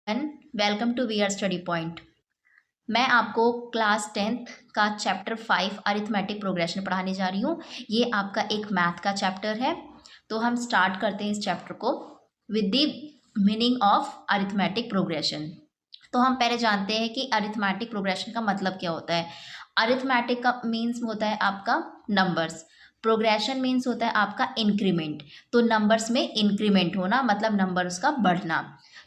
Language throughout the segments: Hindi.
Welcome to we are study point. मैं आपको क्लास 10th का चैप्टर 5 अरिथमेटिक प्रोग्रेशन पढ़ाने जा रही हूँ। ये आपका एक मैथ का चैप्टर है। तो हम स्टार्ट करते हैं इस चैप्टर को with the meaning of arithmetic progression. तो हम पहले जानते हैं कि अरिथमेटिक प्रोग्रेशन का मतलब क्या होता है। अरिथमेटिक का मीन्स होता है आपका नंबर्स, प्रोग्रेशन मीन्स होता है आपका इंक्रीमेंट। तो नंबर्स में इंक्रीमेंट होना मतलब नंबर्स का बढ़ना।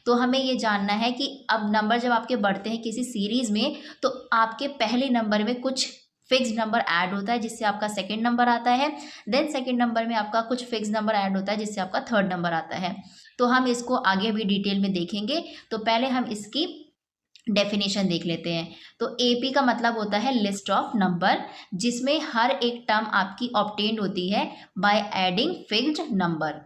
तो हमें ये जानना है कि अब नंबर जब आपके बढ़ते हैं किसी सीरीज में, तो आपके पहले नंबर में कुछ फिक्स नंबर ऐड होता है जिससे आपका सेकंड नंबर आता है। देन सेकंड नंबर में आपका कुछ फिक्स नंबर ऐड होता है जिससे आपका थर्ड नंबर आता है। तो हम इसको आगे भी डिटेल में देखेंगे। तो पहले हम इसकी डेफिनेशन देख लेते हैं। तो एपी का मतलब होता है लिस्ट ऑफ नंबर, जिसमें हर एक टर्म आपकी ऑब्टेन्ड होती है by adding fixed number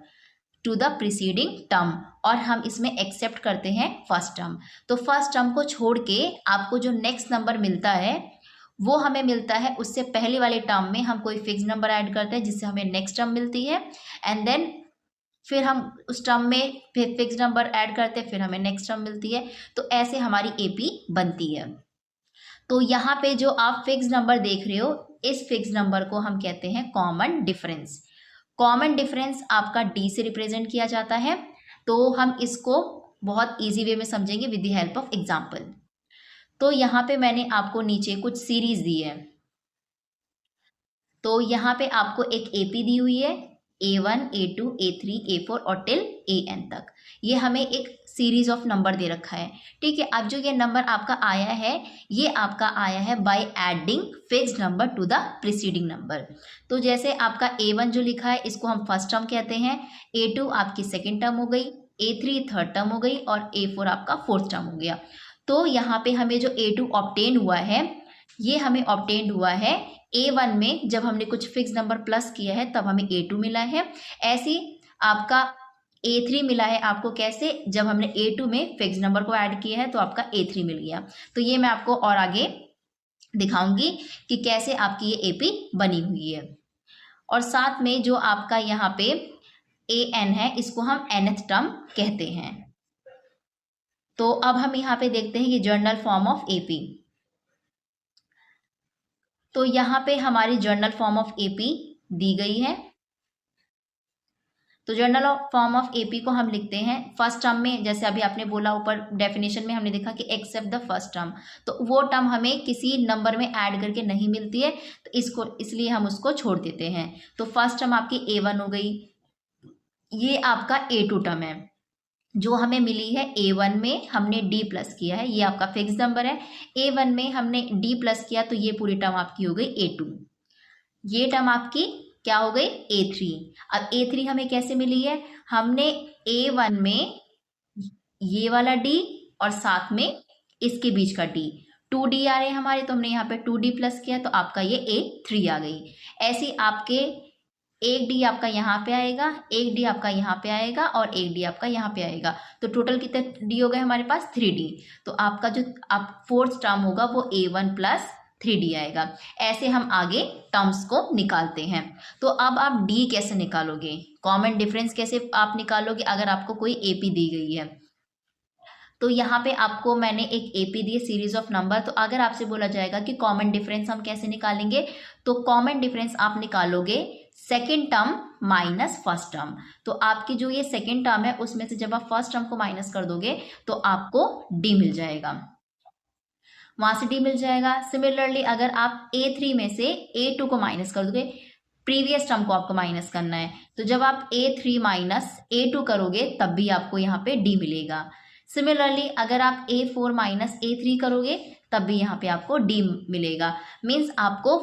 two the preceding term, और हम इसमें एक्सेप्ट करते हैं फर्स्ट टर्म। तो फर्स्ट टर्म को छोड़ के आपको जो नेक्स्ट नंबर मिलता है वो हमें मिलता है उससे पहले वाले टर्म में हम कोई फिक्स नंबर ऐड करते हैं जिससे हमें नेक्स्ट टर्म मिलती है। एंड देन फिर हम उस टर्म में फिर फिक्स नंबर ऐड करते हैं, फिर हमें नेक्स्ट टर्म मिलती है। तो ऐसे हमारी एपी बनती है। तो यहाँ पे जो आप फिक्स नंबर देख रहे हो, इस फिक्स नंबर को हम कहते हैं कॉमन डिफरेंस। कॉमन डिफरेंस आपका डी से रिप्रेजेंट किया जाता है। तो हम इसको बहुत इजी वे में समझेंगे with the help of example. तो यहाँ पे मैंने आपको नीचे कुछ सीरीज दी है। तो यहाँ पे आपको एक एपी दी हुई है, A1, A2, A3, A4 और टिल AN तक। ये हमें एक सीरीज ऑफ नंबर दे रखा है। ठीक है, अब जो ये नंबर आपका आया है, ये आपका आया है by adding fixed number two the preceding number. तो जैसे आपका A1 जो लिखा है इसको हम फर्स्ट टर्म कहते हैं, A2 आपकी सेकेंड टर्म हो गई, A3 थर्ड टर्म हो गई और A4 आपका फोर्थ टर्म हो गया। तो यहाँ पे हमें जो A2 ऑब्टेन हुआ है, ये हमें ऑब्टेन हुआ है A1 में जब हमने कुछ फिक्स नंबर प्लस किया है तब हमें A2 मिला है। ऐसे आपका A3 मिला है आपको कैसे, जब हमने A2 में फिक्स नंबर को ऐड किया है तो आपका A3 मिल गया। तो ये मैं आपको और आगे दिखाऊंगी कि कैसे आपकी ये एपी बनी हुई है। और साथ में जो आपका यहाँ पे AN है इसको हम nth टर्म कहते हैं। तो अब हम यहाँ पे देखते हैं कि जर्नल फॉर्म ऑफ एपी। तो यहाँ पे हमारी जर्नल फॉर्म ऑफ एपी दी गई है। तो जर्नल फॉर्म ऑफ एपी को हम लिखते हैं फर्स्ट टर्म में, जैसे अभी आपने बोला ऊपर डेफिनेशन में हमने देखा कि एक्सेप्ट द फर्स्ट टर्म। तो वो टर्म हमें किसी नंबर में ऐड करके नहीं मिलती है, तो इसको इसलिए हम उसको छोड़ देते हैं। तो फर्स्ट टर्म आपकी A1 हो गई। ये आपका A2 टर्म है जो हमें मिली है A1 में हमने D प्लस किया है, ये आपका फिक्स नंबर है। A1 में हमने D प्लस किया तो ये पूरी टर्म आपकी हो गई A2। ये टर्म आपकी क्या हो गई A3। अब A3 हमें कैसे मिली है, हमने A1 में ये वाला D और साथ में इसके बीच का D, 2D आ रहे हैं हमारे, तो हमने यहाँ पे 2D प्लस किया तो आपका ये A3 आ गई। ऐसे आपके एक D आपका यहाँ पे आएगा, एक D आपका यहाँ पे आएगा और एक D आपका यहाँ पे आएगा। तो टोटल कितने D हो गए हमारे पास 3D। तो आपका जो आप फोर्थ टर्म होगा वो A1 प्लस 3D आएगा। ऐसे हम आगे टर्म्स को निकालते हैं। तो अब आप D कैसे निकालोगे, कॉमन डिफरेंस कैसे आप निकालोगे अगर आपको कोई एपी दी गई है। तो यहाँ पे आपको मैंने एक एपी दी है सीरीज ऑफ नंबर। तो अगर आपसे बोला जाएगा कि कॉमन डिफरेंस हम कैसे निकालेंगे, तो कॉमन डिफरेंस आप निकालोगे second term minus first term. तो आपकी जो ये सेकेंड टर्म है उसमें से जब आप फर्स्ट टर्म को माइनस कर दोगे तो आपको डी मिल जाएगा, वहां से डी मिल जाएगा। सिमिलरली अगर आप A3 में से A2 को माइनस कर दोगे, प्रीवियस टर्म को आपको माइनस करना है, तो जब आप A3 माइनस A2 करोगे तब भी आपको यहाँ पे D मिलेगा। सिमिलरली अगर आप A4 माइनस A3 करोगे तब भी यहाँ पे आपको D मिलेगा। मीन्स आपको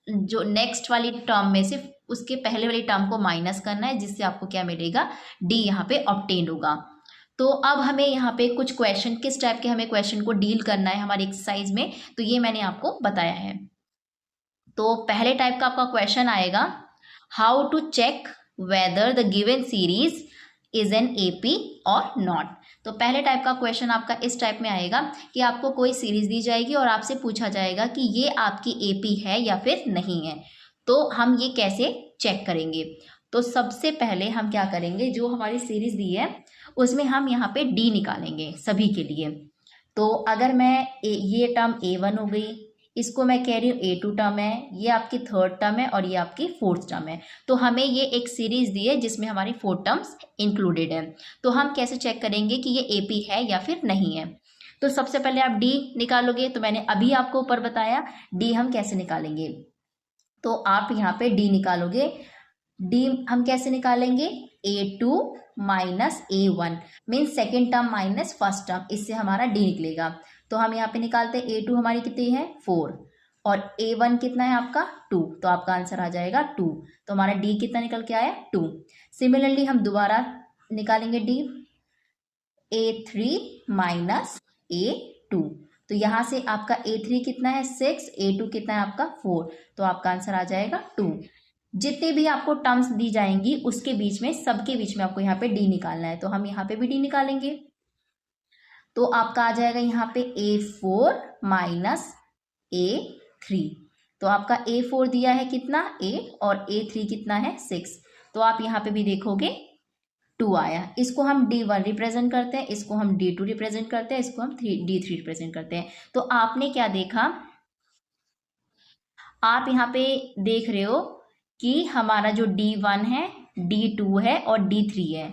जो नेक्स्ट वाली टर्म में से उसके पहले वाली टर्म को माइनस करना है जिससे आपको क्या मिलेगा, D यहाँ पे ऑब्टेन होगा। तो अब हमें यहाँ पे कुछ क्वेश्चन, किस टाइप के हमें क्वेश्चन को डील करना है हमारी एक्सरसाइज में, तो ये मैंने आपको बताया है। तो पहले टाइप का आपका क्वेश्चन आएगा, how to check whether the given series is an AP or not. तो पहले टाइप का क्वेश्चन आपका इस टाइप में आएगा कि आपको कोई सीरीज दी जाएगी और आपसे पूछा जाएगा कि ये आपकी एपी है या फिर नहीं है। तो हम ये कैसे चेक करेंगे। तो सबसे पहले हम क्या करेंगे, जो हमारी सीरीज दी है उसमें हम यहाँ पे डी निकालेंगे सभी के लिए। तो अगर मैं ये टर्म A1 हो गई, इसको मैं कह रही हूँ A2 टर्म है, ये आपकी थर्ड टर्म है और ये आपकी फोर्थ टर्म है। तो हमें ये एक सीरीज दी है जिसमें हमारी 4 टर्म्स इंक्लूडेड है। तो हम कैसे चेक करेंगे कि ये AP है या फिर नहीं है? तो सबसे पहले आप D निकालोगे। तो मैंने अभी आपको ऊपर बताया D हम कैसे निकालेंगे। तो आप यहाँ पे D निकालोगे। D हम कैसे निकालेंगे? A2 minus A1 mean second term minus first term, इससे हमारा D निकलेगा। तो हम यहाँ पे निकालते हैं A2 हमारी कितनी है 4 और A1 कितना है आपका 2, तो आपका आंसर आ जाएगा 2। तो हमारा D कितना निकल के आया 2। सिमिलरली हम दोबारा निकालेंगे D, A3 माइनस A2। तो यहाँ से आपका A3 कितना है 6, A2 कितना है आपका 4, तो आपका आंसर आ जाएगा 2। जितने भी आपको टर्म्स दी जाएंगी उसके बीच में, सबके बीच में आपको यहाँ पे D निकालना है। तो हम यहाँ पे भी D निकालेंगे। तो आपका आ जाएगा यहाँ पे A4 माइनस A3। तो आपका A4 दिया है कितना 8 और A3 कितना है 6। तो आप यहाँ पे भी देखोगे 2 आया। इसको हम D1 रिप्रेजेंट करते हैं, इसको हम D2 रिप्रेजेंट करते हैं, इसको हम D3 रिप्रेजेंट करते हैं। तो आपने क्या देखा, आप यहाँ पे देख रहे हो कि हमारा जो D1 है, D2 है और D3 है,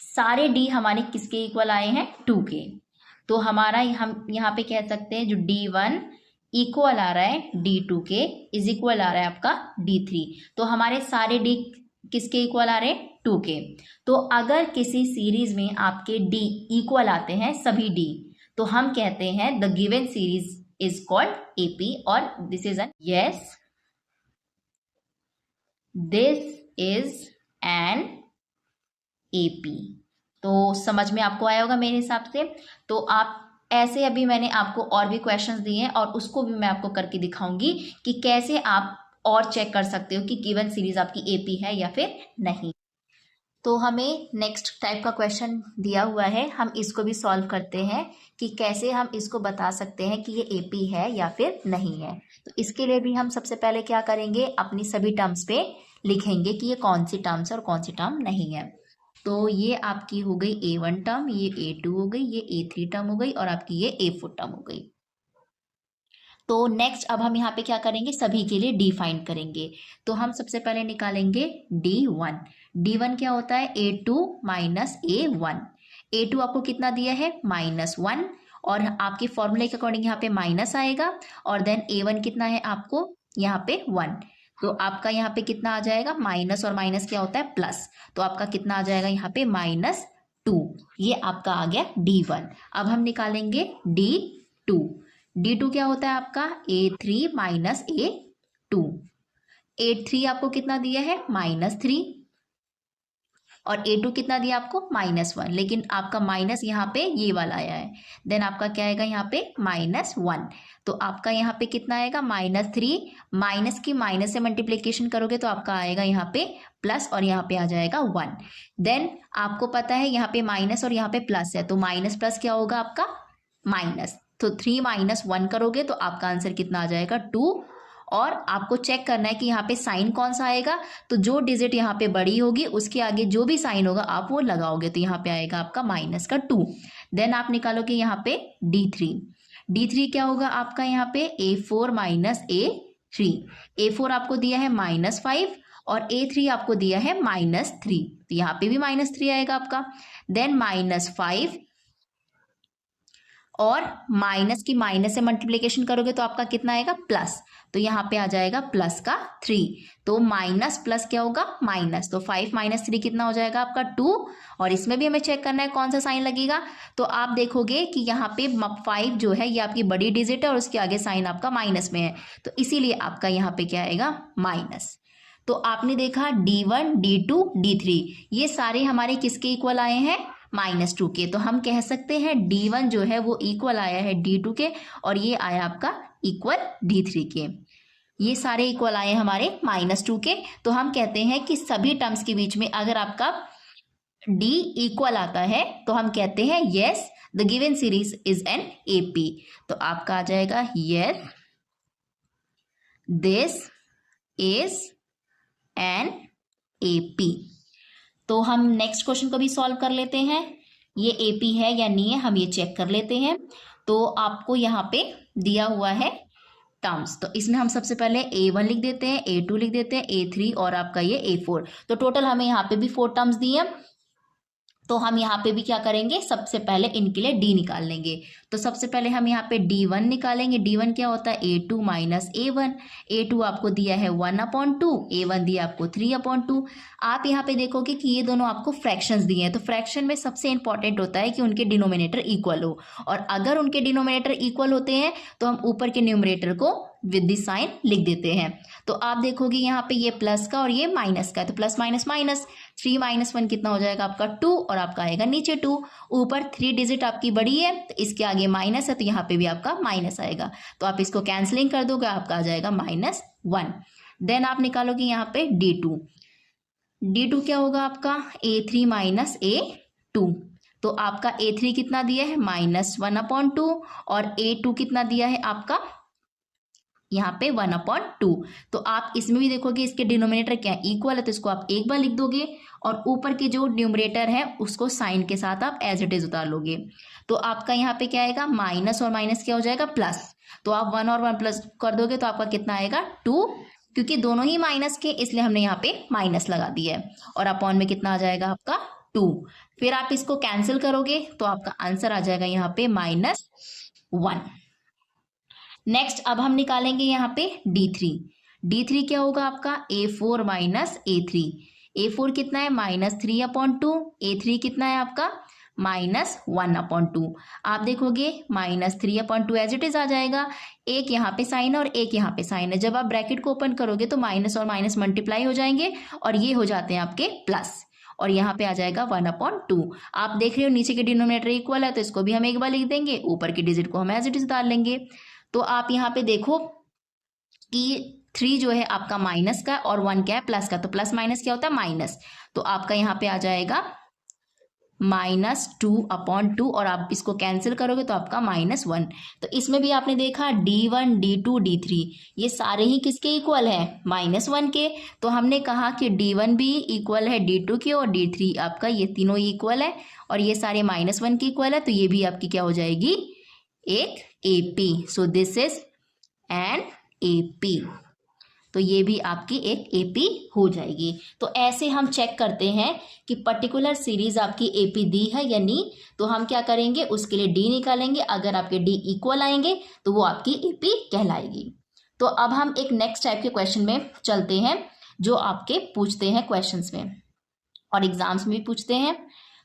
सारे D हमारे किसके इक्वल आए हैं 2 के। तो हमारा हम यहाँ पे कह सकते हैं जो D1 इक्वल आ रहा है D2 के, इज इक्वल आ रहा है आपका D3। तो हमारे सारे D किसके इक्वल आ रहे हैं 2 के। तो अगर किसी सीरीज में आपके D इक्वल आते हैं सभी D, तो हम कहते हैं the given series is called AP और this is an yes, this is an AP। तो समझ में आपको आया होगा मेरे हिसाब से। तो आप ऐसे, अभी मैंने आपको और भी क्वेश्चंस दिए हैं और उसको भी मैं आपको करके दिखाऊंगी कि कैसे आप और चेक कर सकते हो कि गिवन सीरीज आपकी AP है या फिर नहीं। तो हमें नेक्स्ट टाइप का क्वेश्चन दिया हुआ है, हम इसको भी सॉल्व करते हैं कि कैसे हम इसको बता सकते हैं कि ये AP है या फिर नहीं है। तो इसके लिए भी हम सबसे पहले क्या करेंगे, अपनी सभी टर्म्स पे लिखेंगे कि ये कौन सी टर्म्स है और कौन सी टर्म नहीं है। तो ये आपकी हो गई A1 टर्म, ये A2 हो गई, ये A3 टर्म हो गई और आपकी ये A4 टर्म हो गई। तो नेक्स्ट अब हम यहाँ पे क्या करेंगे, सभी के लिए D फाइंड करेंगे। तो हम सबसे पहले निकालेंगे D1। D1 क्या होता है A2 माइनस A1। A2 आपको कितना दिया है -1 और आपके फॉर्मूले के अकॉर्डिंग यहाँ पे माइनस आएगा और देन A1 कितना है आपको यहाँ पे 1। तो आपका यहाँ पे कितना आ जाएगा, माइनस और माइनस क्या होता है प्लस, तो आपका कितना आ जाएगा यहाँ पे -2। ये आपका आ गया D1। अब हम निकालेंगे D2। D2 क्या होता है आपका A3 माइनस A2। A3 आपको कितना दिया है -3 और A2 कितना दिया आपको -1, लेकिन आपका माइनस यहाँ पे ये वाला आया है। देन आपका क्या आएगा यहाँ पे -1। तो आपका यहाँ पे कितना आएगा -3, माइनस की माइनस से मल्टीप्लिकेशन करोगे तो आपका आएगा यहाँ पे प्लस और यहाँ पे आ जाएगा 1। देन आपको पता है यहाँ पे माइनस और यहाँ पे प्लस है, तो माइनस प्लस क्या होगा आपका माइनस। तो 3 माइनस 1 करोगे तो आपका आंसर कितना आ जाएगा 2। और आपको चेक करना है कि यहाँ पे साइन कौन सा आएगा, तो जो डिजिट यहाँ पे बड़ी होगी उसके आगे जो भी साइन होगा आप वो लगाओगे, तो यहाँ पे आएगा आपका माइनस का 2। देन आप निकालोगे यहाँ पे D3। D3 क्या होगा आपका यहाँ पे A4 माइनस A3। A4 आपको दिया है -5 और A3 आपको दिया है -3, तो यहाँ पे भी -3 आएगा आपका। देन -5 और माइनस की माइनस से मल्टीप्लिकेशन करोगे तो आपका कितना आएगा प्लस, तो यहाँ पे आ जाएगा प्लस का 3। तो माइनस प्लस क्या होगा माइनस, तो 5 माइनस 3 कितना हो जाएगा आपका 2। और इसमें भी हमें चेक करना है कौन सा साइन लगेगा, तो आप देखोगे कि यहाँ पे 5 जो है ये आपकी बड़ी डिजिट है और उसके आगे साइन आपका माइनस में है, तो इसीलिए आपका यहाँ पे क्या आएगा माइनस। तो आपने देखा D1, D2, D3 ये सारे हमारे किसके इक्वल आए हैं -2 के। तो हम कह सकते हैं D1 जो है वो इक्वल आया है D2 के और ये आया आपका इक्वल D3 के। ये सारे इक्वल आए हमारे -2 के। तो हम कहते हैं कि सभी टर्म्स के बीच में अगर आपका D इक्वल आता है तो हम कहते हैं yes the given series is N AP। तो आपका आ जाएगा yes this is an AP। तो हम नेक्स्ट क्वेश्चन को भी सॉल्व कर लेते हैं। ये ए पी है या नहीं है हम ये चेक कर लेते हैं। तो आपको यहाँ पे दिया हुआ है टर्म्स, तो इसमें हम सबसे पहले A1 लिख देते हैं, A2 लिख देते हैं, A3 और आपका ये A4। तो टोटल हमें यहाँ पे भी 4 टर्म्स दिए हैं। तो हम यहाँ पे भी क्या करेंगे, सबसे पहले इनके लिए डी निकाल लेंगे। तो सबसे पहले हम यहाँ पे D1 निकालेंगे। D1 क्या होता है, A2 माइनस A1। A2 आपको दिया है 1/2, A1 दिया आपको 3/2। आप यहाँ पे देखोगे कि ये दोनों आपको फ्रैक्शंस दिए हैं। तो फ्रैक्शन में सबसे इंपॉर्टेंट होता है कि उनके डिनोमिनेटर इक्वल हो, और अगर उनके डिनोमिनेटर इक्वल होते हैं तो हम ऊपर के न्यूमरेटर को विद द साइन लिख देते हैं। तो आप देखोगे यहाँ पे ये प्लस का और ये माइनस का है, तो प्लस माइनस माइनस, 3 - 1 कितना हो जाएगा आपका 2, और आपका आएगा नीचे 2। ऊपर 3 डिजिट आपकी बड़ी है तो इसके आगे माइनस है, तो यहाँ पे भी आपका माइनस आएगा। तो आप इसको कैंसलिंग कर दोगे, आपका आ जाएगा -1। देन आप निकालोगे यहाँ पे D2। D2 क्या होगा आपका, A3 माइनस A2। तो आपका A3 कितना दिया है, -1/2, और A2 कितना दिया है आपका यहाँ पे 1/2। तो आप इसमें भी देखोगे इसके डिनोमिनेटर क्या है, इक्वल है, तो इसको आप एक बार लिख दोगे, और ऊपर के जो न्यूमरेटर है उसको साइन के साथ आप एज इट इज उतार लोगे। तो आपका यहाँ पे क्या आएगा, माइनस और माइनस क्या हो जाएगा, प्लस। तो आप 1 और 1 प्लस कर दोगे तो आपका कितना आएगा 2, क्योंकि दोनों ही माइनस के इसलिए हमने यहाँ पे माइनस लगा दिया है। और अपॉन में कितना आ जाएगा आपका 2। फिर आप इसको कैंसिल करोगे तो आपका आंसर आ जाएगा यहाँ पे -1। नेक्स्ट अब हम निकालेंगे यहाँ पे D3। D3 क्या होगा आपका, A4 माइनस A3। A4 कितना है, -3/2। A3 कितना है आपका, -1/2। आप देखोगे -3/2 एज इट इज आ जाएगा। एक यहाँ पे साइन है और एक यहाँ पे साइन है। जब आप ब्रैकेट को ओपन करोगे तो माइनस और माइनस मल्टीप्लाई हो जाएंगे और ये हो जाते हैं आपके प्लस, और यहाँ पे आ जाएगा 1/2। आप देख रहे हो नीचे के डिनोमिनेटर इक्वल है, तो इसको भी हम एक बार लिख देंगे, ऊपर की डिजिट को हम एज इट इज डाल लेंगे। तो आप यहाँ पे देखो कि 3 जो है आपका माइनस का और 1 क्या है, प्लस का। तो प्लस माइनस क्या होता है, माइनस। तो आपका यहाँ पे आ जाएगा -2/2, और आप इसको कैंसिल करोगे तो आपका -1। तो इसमें भी आपने देखा D1 D2 D3 ये सारे ही किसके इक्वल है, -1 के। तो हमने कहा कि D1 भी इक्वल है D2 के, और D3 आपका ये तीनों ही इक्वल है, और ये सारे -1 के इक्वल है। तो ये भी आपकी क्या हो जाएगी, एक AP। So this is an AP। तो ये भी आपकी एक AP हो जाएगी। तो ऐसे हम चेक करते हैं कि पर्टिकुलर सीरीज आपकी AP दी है या नहीं। तो हम क्या करेंगे, उसके लिए D निकालेंगे। अगर आपके D इक्वल आएंगे तो वो आपकी AP कहलाएगी। तो अब हम एक नेक्स्ट टाइप के क्वेश्चन में चलते हैं जो आपके पूछते हैं क्वेश्चंस में और एग्जाम्स में भी पूछते हैं।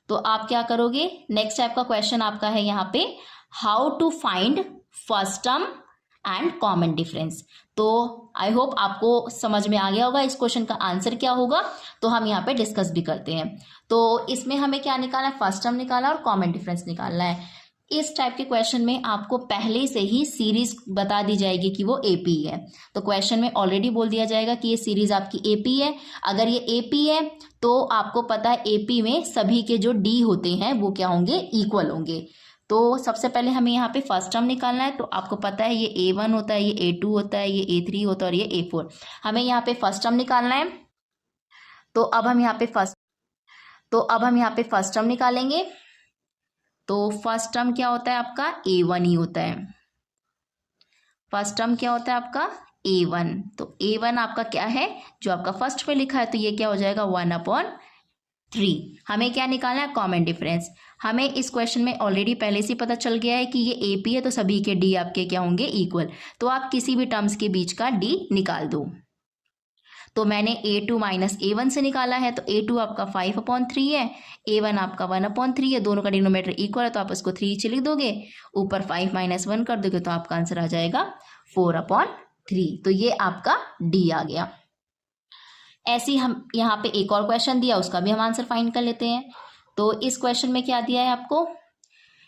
तो आप क्या करोगे, नेक्स्ट टाइप का क्वेश्चन आपका है यहाँ पे, how to find first term and common difference. तो आई होप आपको समझ में आ गया होगा इस क्वेश्चन का आंसर क्या होगा। तो हम यहाँ पे डिस्कस भी करते हैं। तो इसमें हमें क्या निकालना है, फर्स्ट टर्म निकालना और कॉमन डिफरेंस निकालना है। इस टाइप के क्वेश्चन में आपको पहले से ही सीरीज बता दी जाएगी कि वो AP है। तो क्वेश्चन में ऑलरेडी बोल दिया जाएगा कि ये सीरीज आपकी AP है। अगर ये AP है तो आपको पता है AP में सभी के जो D होते हैं वो क्या होंगे, इक्वल होंगे। तो सबसे पहले हमें यहाँ पे फर्स्ट टर्म निकालना है। तो आपको पता है ये A1 होता है, ये A2 होता है, ये A3 होता है और ये A4। हमें यहाँ पे फर्स्ट टर्म निकालना है। तो अब हम यहाँ पे फर्स्ट टर्म निकालेंगे। तो फर्स्ट टर्म क्या होता है आपका, A1 ही होता है। फर्स्ट टर्म क्या होता है आपका, A1। तो A1 आपका क्या है, जो आपका फर्स्ट में लिखा है। तो ये क्या हो जाएगा 1/3। हमें क्या निकालना है, कॉमन डिफरेंस। हमें इस क्वेश्चन में ऑलरेडी पहले से पता चल गया है कि ये AP है, तो सभी के D आपके क्या होंगे, इक्वल। तो आप किसी भी टर्म्स के बीच का D निकाल दो। तो मैंने A2 माइनस A1 से निकाला है। तो A2 आपका 5/3 है, A1 आपका 1/3 है। दोनों का डिनोमिनेटर इक्वल है तो आप इसको 3 से लिख दोगे, ऊपर 5 - 1 कर दोगे तो आपका आंसर आ जाएगा 4/3। तो ये आपका D आ गया। ऐसे ही हम यहाँ पे एक और क्वेश्चन दिया, उसका भी हम आंसर फाइंड कर लेते हैं। तो इस क्वेश्चन में क्या दिया है आपको,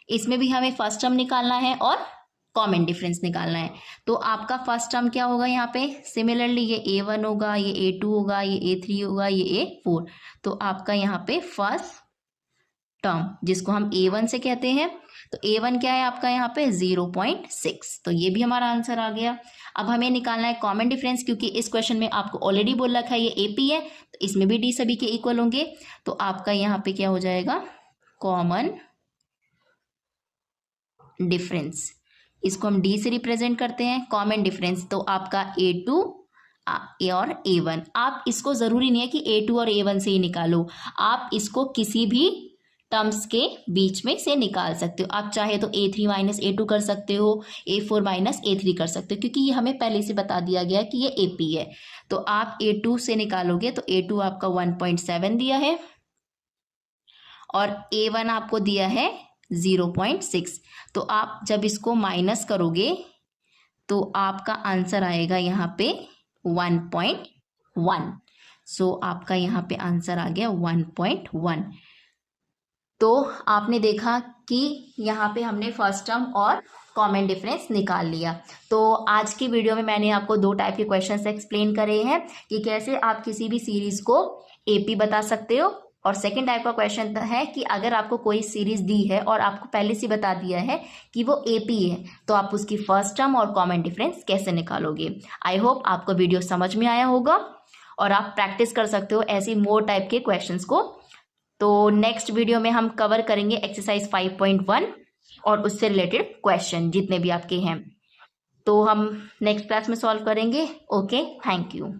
इसमें भी हमें फर्स्ट टर्म निकालना है और कॉमन डिफरेंस निकालना है। तो आपका फर्स्ट टर्म क्या होगा यहाँ पे, सिमिलरली ये A1 होगा, ये A2 होगा, ये A3 होगा, ये A4। तो आपका यहाँ पे फर्स्ट टर्म जिसको हम A1 से कहते हैं, तो A1 क्या है आपका यहाँ पे 0.6। तो ये भी हमारा आंसर आ गया। अब हमें निकालना है कॉमन डिफरेंस, क्योंकि इस क्वेश्चन में आपको ऑलरेडी बोल रखा है ये AP है, तो इसमें भी D सभी के इक्वल होंगे। तो आपका यहाँ पे क्या हो जाएगा, कॉमन डिफरेंस, इसको हम डी से रिप्रेजेंट करते हैं, कॉमन डिफरेंस। तो आपका A2 और A1, आप इसको ज़रूरी नहीं है कि A2 और A1 से ही निकालो, आप इसको किसी भी टर्म्स के बीच में से निकाल सकते हो। आप चाहे तो A3 माइनस A2 कर सकते हो, A4 माइनस A3 कर सकते हो, क्योंकि ये हमें पहले से बता दिया गया है कि ये AP है। तो आप A2 से निकालोगे तो A2 आपका 1.7 दिया है और A1 आपको दिया है 0.6। तो आप जब इसको माइनस करोगे तो आपका आंसर आएगा यहाँ पे 1.1। सो आपका यहाँ पे आंसर आ गया 1.1। तो आपने देखा कि यहाँ पे हमने फर्स्ट टर्म और कॉमन डिफरेंस निकाल लिया। तो आज की वीडियो में मैंने आपको 2 टाइप के क्वेश्चंस एक्सप्लेन करे हैं कि कैसे आप किसी भी सीरीज़ को AP बता सकते हो। और सेकंड टाइप का क्वेश्चन है कि अगर आपको कोई सीरीज़ दी है और आपको पहले से बता दिया है कि वो AP है, तो आप उसकी फर्स्ट टर्म और कॉमन डिफरेंस कैसे निकालोगे। आई होप आपको वीडियो समझ में आया होगा और आप प्रैक्टिस कर सकते हो ऐसी मोर टाइप के क्वेश्चंस को। तो नेक्स्ट वीडियो में हम कवर करेंगे एक्सरसाइज 5.1 और उससे रिलेटेड क्वेश्चन जितने भी आपके हैं, तो हम नेक्स्ट क्लास में सॉल्व करेंगे। Okay, thank you.